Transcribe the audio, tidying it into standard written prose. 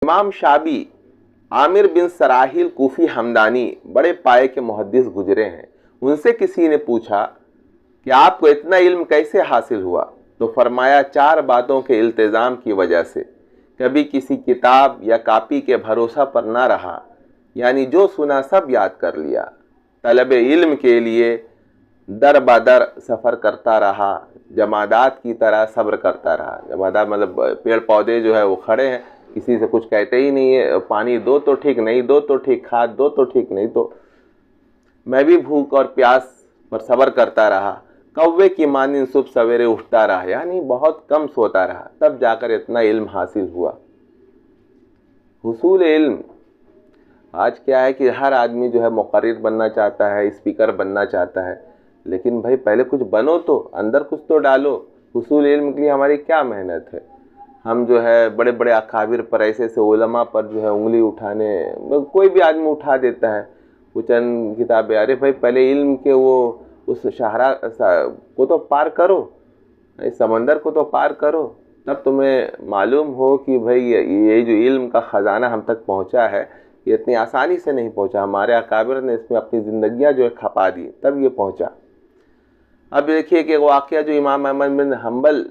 امام شابی عامر بن سراحیل کوفی ہمدانی بڑے پائے کے محدث گزرے ہیں. ان سے کسی نے پوچھا کہ آپ کو اتنا علم کیسے حاصل ہوا؟ تو فرمایا 4 باتوں کے التزام کی وجہ سے. کبھی کسی کتاب یا کاپی کے بھروسہ پر نہ رہا، یعنی جو سنا سب یاد کر لیا. طلب علم کے لیے در بدر سفر کرتا رہا، جمادات کی طرح صبر کرتا رہا. جمادات مطلب پیڑ پودے جو ہے وہ کھڑے ہیں، کسی سے کچھ کہتے ہی نہیں ہے، پانی دو تو ٹھیک، نہیں دو تو ٹھیک، کھاد دو تو ٹھیک، نہیں تو. میں بھی بھوک اور پیاس پر صبر کرتا رہا، کوے کی مانند صبح سویرے اٹھتا رہا، یعنی بہت کم سوتا رہا، تب جا کر اتنا علم حاصل ہوا. حصول علم. آج کیا ہے کہ ہر آدمی جو ہے مقرر بننا چاہتا ہے، اسپیکر بننا چاہتا ہے، لیکن بھائی پہلے کچھ بنو تو، اندر کچھ تو ڈالو. حصول علم کے لیے ہماری کیا محنت ہے. ہم جو ہے بڑے بڑے اکابر پر، ایسے علماء پر جو ہے انگلی اٹھانے، کوئی بھی آدمی اٹھا دیتا ہے وہ چند کتابیں. ارے بھائی پہلے علم کے وہ اس شاہراہ کو تو پار کرو، سمندر کو تو پار کرو، تب تمہیں معلوم ہو کہ بھائی یہ جو علم کا خزانہ ہم تک پہنچا ہے یہ اتنی آسانی سے نہیں پہنچا، ہمارے اکابر نے اس میں اپنی زندگیاں جو ہے کھپا دی، تب یہ پہنچا. اب دیکھیے کہ واقعہ جو امام احمد بن حنبل